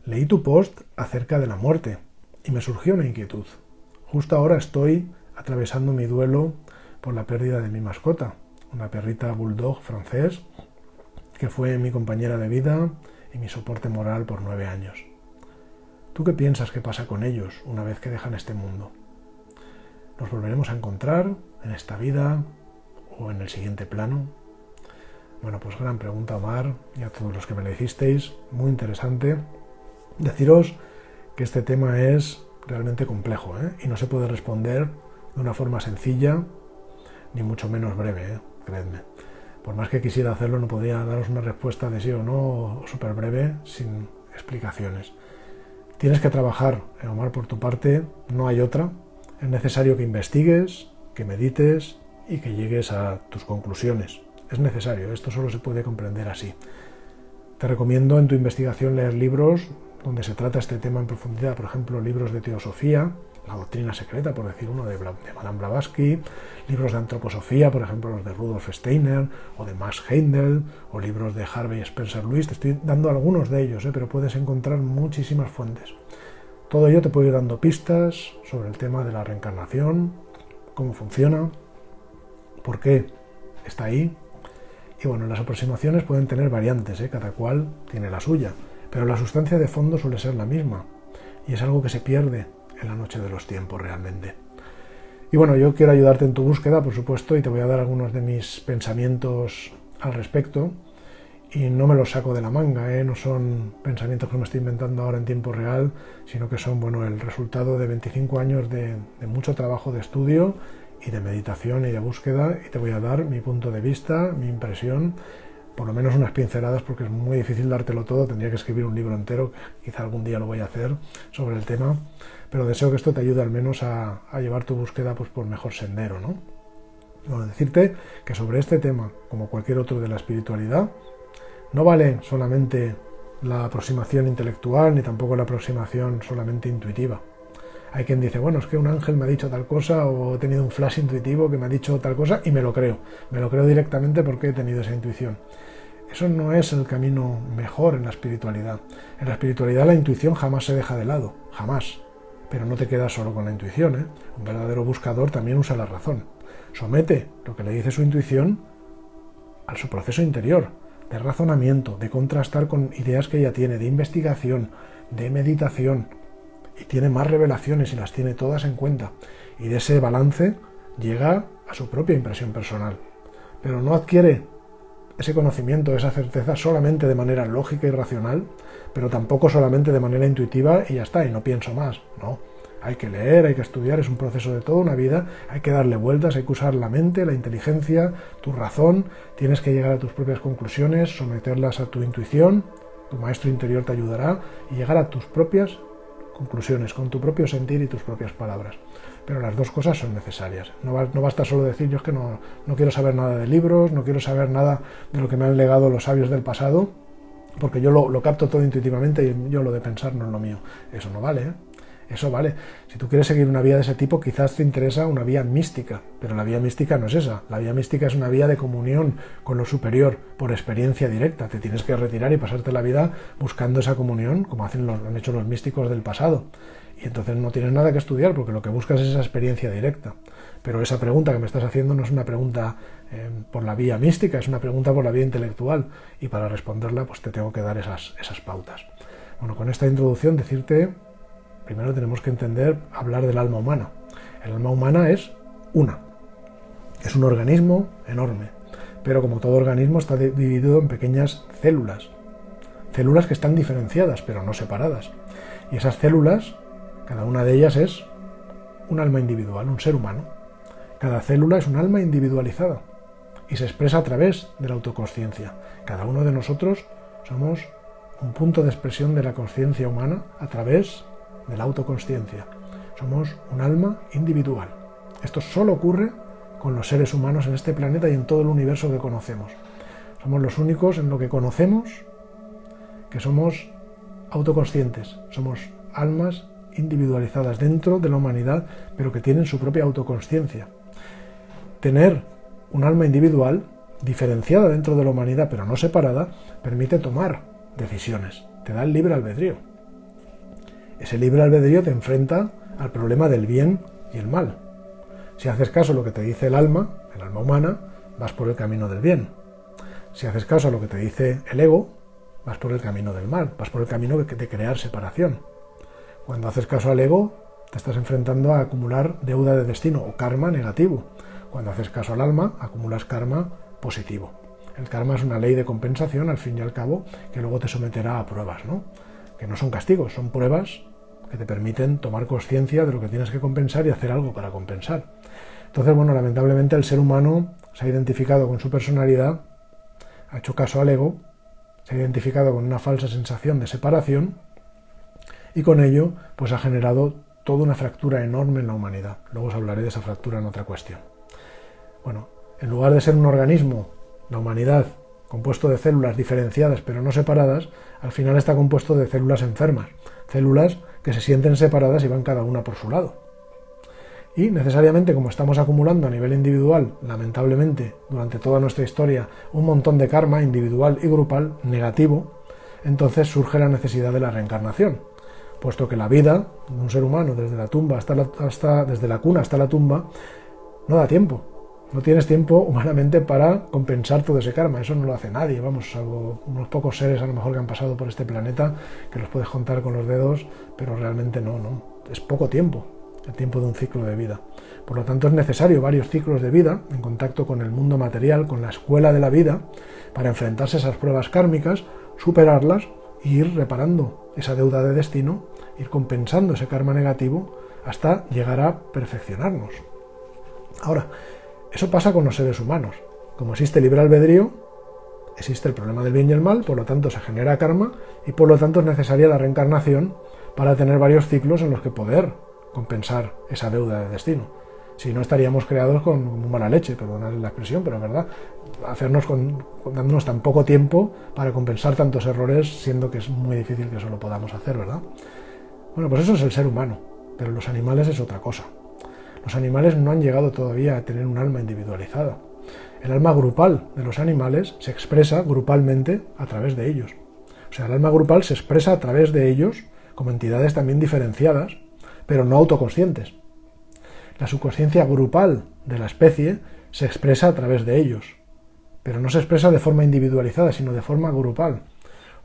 Leí tu post acerca de la muerte y me surgió una inquietud. Justo ahora estoy atravesando mi duelo por la pérdida de mi mascota, una perrita bulldog francés que fue mi compañera de vida y mi soporte moral por 9 años. ¿Tú qué piensas que pasa con ellos una vez que dejan este mundo? ¿Nos volveremos a encontrar en esta vida o en el siguiente plano? Bueno, pues gran pregunta, Omar, y a todos los que me la hicisteis, muy interesante. Deciros que este tema es realmente complejo, y no se puede responder de una forma sencilla, ni mucho menos breve, creedme. Por más que quisiera hacerlo, no podría daros una respuesta de sí o no, súper breve, sin explicaciones. Tienes que trabajar, Omar, por tu parte, no hay otra. Es necesario que investigues, que medites y que llegues a tus conclusiones. Es necesario, esto solo se puede comprender así. Te recomiendo en tu investigación leer libros donde se trata este tema en profundidad, por ejemplo, libros de teosofía, La doctrina secreta, por decir uno, de Madame Blavatsky, libros de antroposofía, por ejemplo, los de Rudolf Steiner, o de Max Heindel, o libros de Harvey Spencer Lewis. Te estoy dando algunos de ellos, pero puedes encontrar muchísimas fuentes. Todo ello te puede ir dando pistas sobre el tema de la reencarnación, cómo funciona, por qué está ahí. Y bueno, las aproximaciones pueden tener variantes, cada cual tiene la suya, pero la sustancia de fondo suele ser la misma, y es algo que se pierde en la noche de los tiempos realmente. Y bueno, yo quiero ayudarte en tu búsqueda, por supuesto, y te voy a dar algunos de mis pensamientos al respecto, y no me los saco de la manga, no son pensamientos que me estoy inventando ahora en tiempo real, sino que son el resultado de 25 años de mucho trabajo de estudio y de meditación y de búsqueda, y te voy a dar mi punto de vista, mi impresión, por lo menos unas pinceladas, porque es muy difícil dártelo todo, tendría que escribir un libro entero, quizá algún día lo voy a hacer sobre el tema, pero deseo que esto te ayude al menos a llevar tu búsqueda por mejor sendero, ¿no? Bueno, decirte que sobre este tema, como cualquier otro de la espiritualidad, no vale solamente la aproximación intelectual, ni tampoco la aproximación solamente intuitiva. Hay quien dice, bueno, es que un ángel me ha dicho tal cosa, o he tenido un flash intuitivo que me ha dicho tal cosa, y me lo creo directamente porque he tenido esa intuición. Eso no es el camino mejor en la espiritualidad. En la espiritualidad la intuición jamás se deja de lado, jamás. Pero no te quedas solo con la intuición, Un verdadero buscador también usa la razón. Somete lo que le dice su intuición a su proceso interior, de razonamiento, de contrastar con ideas que ella tiene, de investigación, de meditación, y tiene más revelaciones y las tiene todas en cuenta. Y de ese balance llega a su propia impresión personal. Pero no adquiere ese conocimiento, esa certeza solamente de manera lógica y racional, pero tampoco solamente de manera intuitiva y ya está, y no pienso más. No, hay que leer, hay que estudiar, es un proceso de toda una vida, hay que darle vueltas, hay que usar la mente, la inteligencia, tu razón, tienes que llegar a tus propias conclusiones, someterlas a tu intuición, tu maestro interior te ayudará, y llegar a tus propias conclusiones, con tu propio sentir y tus propias palabras. Pero las dos cosas son necesarias. No basta solo decir, yo es que no quiero saber nada de libros, no quiero saber nada de lo que me han legado los sabios del pasado, porque yo lo capto todo intuitivamente y yo lo de pensar no es lo mío. Eso no vale, Eso vale. Si tú quieres seguir una vía de ese tipo, quizás te interesa una vía mística, pero la vía mística no es esa. La vía mística es una vía de comunión con lo superior, por experiencia directa. Te tienes que retirar y pasarte la vida buscando esa comunión, como han hecho los místicos del pasado. Y entonces no tienes nada que estudiar, porque lo que buscas es esa experiencia directa. Pero esa pregunta que me estás haciendo no es una pregunta por la vía mística, es una pregunta por la vía intelectual. Y para responderla, pues te tengo que dar esas pautas. Bueno, con esta introducción decirte, primero tenemos que hablar del alma humana. El alma humana es es un organismo enorme, pero como todo organismo está dividido en pequeñas células que están diferenciadas, pero no separadas. Y esas células, cada una de ellas es un alma individual, un ser humano. Cada célula es un alma individualizada y se expresa a través de la autoconsciencia. Cada uno de nosotros somos un punto de expresión de la consciencia humana a través de la autoconsciencia. Somos un alma individual. Esto solo ocurre con los seres humanos en este planeta y en todo el universo que conocemos. Somos los únicos en lo que conocemos que somos autoconscientes. Somos almas individualizadas dentro de la humanidad, pero que tienen su propia autoconsciencia. Tener un alma individual diferenciada dentro de la humanidad, pero no separada, permite tomar decisiones. Te da el libre albedrío. Ese libre albedrío te enfrenta al problema del bien y el mal. Si haces caso a lo que te dice el alma humana, vas por el camino del bien. Si haces caso a lo que te dice el ego, vas por el camino del mal, vas por el camino de crear separación. Cuando haces caso al ego, te estás enfrentando a acumular deuda de destino o karma negativo. Cuando haces caso al alma, acumulas karma positivo. El karma es una ley de compensación, al fin y al cabo, que luego te someterá a pruebas, ¿no? Que no son castigos, son pruebas que te permiten tomar conciencia de lo que tienes que compensar y hacer algo para compensar. Entonces, bueno, lamentablemente el ser humano se ha identificado con su personalidad, ha hecho caso al ego, se ha identificado con una falsa sensación de separación y con ello pues ha generado toda una fractura enorme en la humanidad. Luego os hablaré de esa fractura en otra cuestión. Bueno, en lugar de ser un organismo, la humanidad, compuesto de células diferenciadas pero no separadas, al final está compuesto de células enfermas, células que se sienten separadas y van cada una por su lado. Y necesariamente, como estamos acumulando a nivel individual, lamentablemente, durante toda nuestra historia, un montón de karma individual y grupal negativo, entonces surge la necesidad de la reencarnación, puesto que la vida de un ser humano desde la cuna hasta la tumba no da tiempo. No tienes tiempo humanamente para compensar todo ese karma. Eso no lo hace nadie, vamos, salvo unos pocos seres a lo mejor que han pasado por este planeta, que los puedes contar con los dedos, pero realmente no. Es poco tiempo, el tiempo de un ciclo de vida. Por lo tanto, es necesario varios ciclos de vida en contacto con el mundo material, con la escuela de la vida, para enfrentarse a esas pruebas kármicas, superarlas e ir reparando esa deuda de destino, ir compensando ese karma negativo hasta llegar a perfeccionarnos. Ahora, eso pasa con los seres humanos. Como existe libre albedrío, existe el problema del bien y el mal, por lo tanto se genera karma y por lo tanto es necesaria la reencarnación para tener varios ciclos en los que poder compensar esa deuda de destino. Si no, estaríamos creados con muy mala leche, perdonad la expresión, pero es verdad, dándonos tan poco tiempo para compensar tantos errores, siendo que es muy difícil que eso lo podamos hacer, ¿verdad? Bueno, pues eso es el ser humano, pero los animales es otra cosa. Los animales no han llegado todavía a tener un alma individualizada. El alma grupal de los animales se expresa grupalmente a través de ellos. O sea, el alma grupal se expresa a través de ellos como entidades también diferenciadas, pero no autoconscientes. La subconsciencia grupal de la especie se expresa a través de ellos, pero no se expresa de forma individualizada, sino de forma grupal.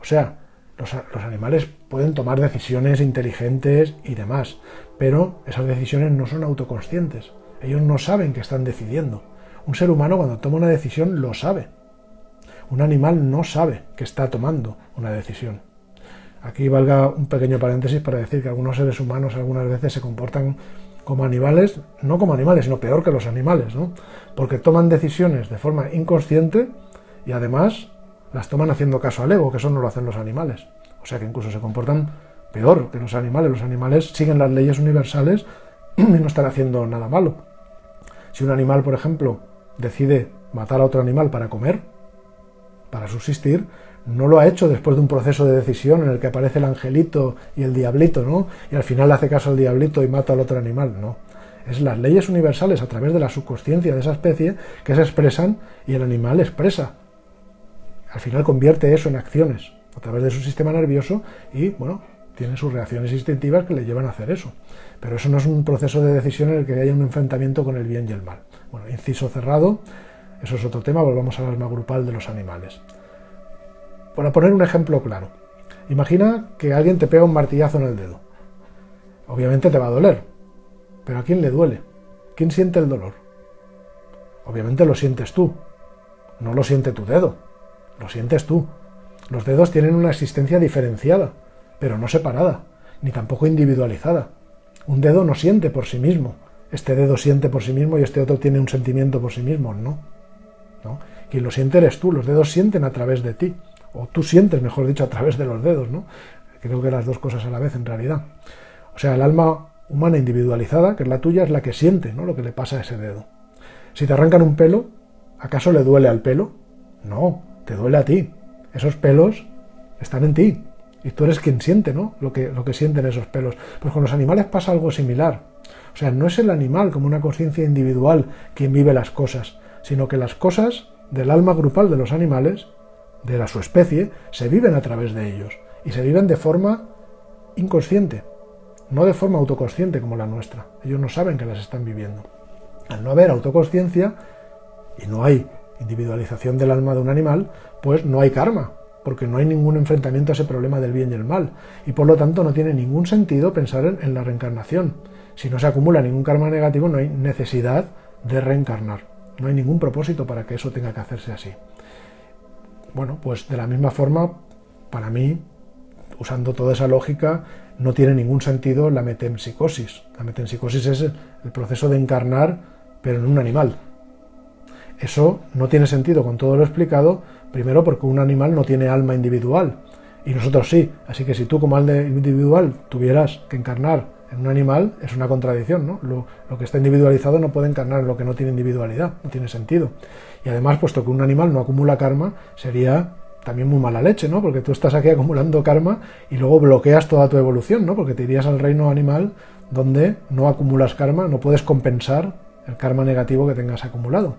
O sea, los animales pueden tomar decisiones inteligentes y demás, pero esas decisiones no son autoconscientes. Ellos no saben que están decidiendo. Un ser humano, cuando toma una decisión, lo sabe. Un animal no sabe que está tomando una decisión. Aquí valga un pequeño paréntesis para decir que algunos seres humanos algunas veces se comportan como animales, no como animales, sino peor que los animales, ¿no? Porque toman decisiones de forma inconsciente y además las toman haciendo caso al ego, que eso no lo hacen los animales. O sea que incluso se comportan peor que los animales. Los animales siguen las leyes universales y no están haciendo nada malo. Si un animal, por ejemplo, decide matar a otro animal para comer, para subsistir, no lo ha hecho después de un proceso de decisión en el que aparece el angelito y el diablito, ¿no? Y al final le hace caso al diablito y mata al otro animal, no. Es las leyes universales a través de la subconsciencia de esa especie que se expresan y el animal expresa. Al final convierte eso en acciones a través de su sistema nervioso y, bueno, tiene sus reacciones instintivas que le llevan a hacer eso. Pero eso no es un proceso de decisión en el que haya un enfrentamiento con el bien y el mal. Bueno, inciso cerrado, eso es otro tema, volvamos al alma grupal de los animales. Para poner un ejemplo claro, imagina que alguien te pega un martillazo en el dedo. Obviamente te va a doler, pero ¿a quién le duele? ¿Quién siente el dolor? Obviamente lo sientes tú, no lo siente tu dedo, lo sientes tú. Los dedos tienen una existencia diferenciada, pero no separada, ni tampoco individualizada. Un dedo no siente por sí mismo, este dedo siente por sí mismo y este otro tiene un sentimiento por sí mismo, no. Quien lo siente eres tú, los dedos sienten a través de ti. O tú sientes, mejor dicho, a través de los dedos, ¿no? Creo que las dos cosas a la vez, en realidad. O sea, el alma humana individualizada, que es la tuya, es la que siente, ¿no?, lo que le pasa a ese dedo. Si te arrancan un pelo, ¿acaso le duele al pelo? No, te duele a ti. Esos pelos están en ti. Y tú eres quien siente, ¿no?, lo que sienten esos pelos. Pues con los animales pasa algo similar. O sea, no es el animal como una conciencia individual quien vive las cosas, sino que las cosas del alma grupal de los animales, de su especie, se viven a través de ellos y se viven de forma inconsciente. no de forma autoconsciente como la nuestra. Ellos no saben que las están viviendo. Al no haber autoconsciencia y no hay individualización del alma de un animal, pues no hay karma, porque no hay ningún enfrentamiento a ese problema del bien y el mal, y por lo tanto no tiene ningún sentido pensar en la reencarnación. Si no se acumula ningún karma negativo, no hay necesidad de reencarnar, no hay ningún propósito para que eso tenga que hacerse así. Bueno, pues de la misma forma, para mí, usando toda esa lógica, no tiene ningún sentido la metempsicosis. La metempsicosis es el proceso de encarnar, pero en un animal. Eso no tiene sentido con todo lo explicado, primero porque un animal no tiene alma individual, y nosotros sí. Así que si tú como alma individual tuvieras que encarnar en un animal, es una contradicción, ¿no? Lo que está individualizado no puede encarnar en lo que no tiene individualidad, no tiene sentido. Y además, puesto que un animal no acumula karma, sería también muy mala leche, ¿no? Porque tú estás aquí acumulando karma y luego bloqueas toda tu evolución, ¿no? Porque te irías al reino animal donde no acumulas karma, no puedes compensar el karma negativo que tengas acumulado.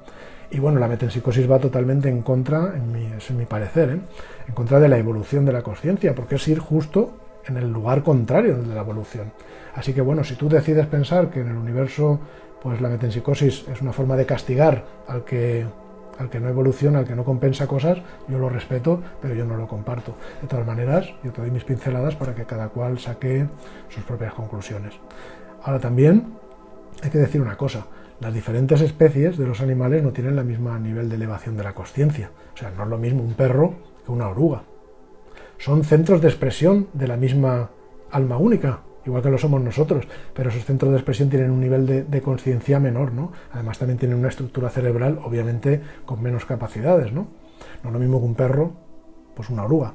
Y bueno, la metempsicosis va totalmente en contra, es en mi parecer, en contra de la evolución de la conciencia, porque es ir justo en el lugar contrario de la evolución. Así que bueno, si tú decides pensar que en el universo pues la metempsicosis es una forma de castigar al que no evoluciona, al que no compensa cosas, yo lo respeto, pero yo no lo comparto. De todas maneras, yo te doy mis pinceladas para que cada cual saque sus propias conclusiones. Ahora también hay que decir una cosa: las diferentes especies de los animales no tienen el mismo nivel de elevación de la consciencia. O sea, no es lo mismo un perro que una oruga. Son centros de expresión de la misma alma única, igual que lo somos nosotros, pero esos centros de expresión tienen un nivel de conciencia menor, ¿no? Además también tienen una estructura cerebral, obviamente, con menos capacidades, ¿no? No es lo mismo que un perro, pues una oruga.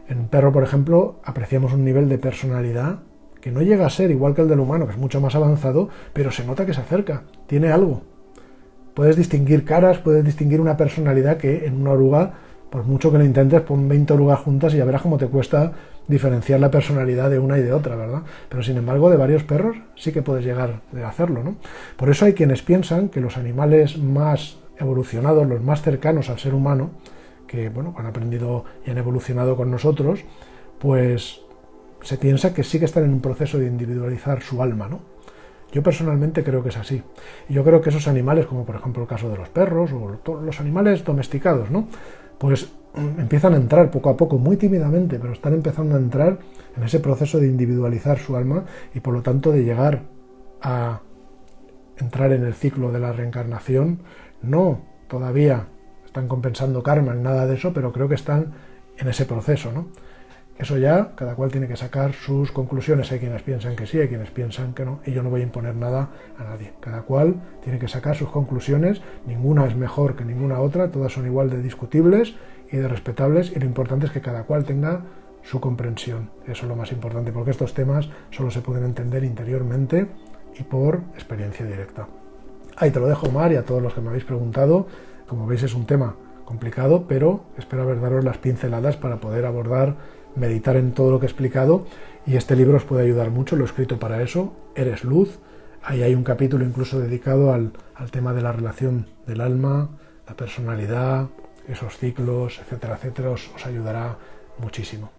En un perro, por ejemplo, apreciamos un nivel de personalidad que no llega a ser igual que el del humano, que es mucho más avanzado, pero se nota que se acerca, tiene algo. Puedes distinguir caras, puedes distinguir una personalidad que en una oruga, por mucho que lo intentes, pon 20 orugas juntas y ya verás cómo te cuesta diferenciar la personalidad de una y de otra, ¿verdad? Pero sin embargo, de varios perros sí que puedes llegar a hacerlo, ¿no? Por eso hay quienes piensan que los animales más evolucionados, los más cercanos al ser humano, que bueno, han aprendido y han evolucionado con nosotros, pues se piensa que sí que están en un proceso de individualizar su alma, ¿no? Yo personalmente creo que es así. Y yo creo que esos animales, como por ejemplo el caso de los perros o los animales domesticados, ¿no? Pues empiezan a entrar poco a poco, muy tímidamente, pero están empezando a entrar en ese proceso de individualizar su alma y por lo tanto de llegar a entrar en el ciclo de la reencarnación. No, todavía están compensando karma ni nada de eso, pero creo que están en ese proceso, ¿no? Eso ya, cada cual tiene que sacar sus conclusiones. Hay quienes piensan que sí, hay quienes piensan que no, y yo no voy a imponer nada a nadie. Cada cual tiene que sacar sus conclusiones, ninguna es mejor que ninguna otra, todas son igual de discutibles y de respetables, y lo importante es que cada cual tenga su comprensión. Eso es lo más importante, porque estos temas solo se pueden entender interiormente y por experiencia directa. Ahí te lo dejo, Omar, y a todos los que me habéis preguntado. Como veis, es un tema complicado, pero espero haber daros las pinceladas para poder abordar, meditar en todo lo que he explicado, y este libro os puede ayudar mucho. Lo he escrito para eso, Eres Luz. Ahí hay un capítulo incluso dedicado al tema de la relación del alma, la personalidad, esos ciclos, etcétera, etcétera. Os ayudará muchísimo.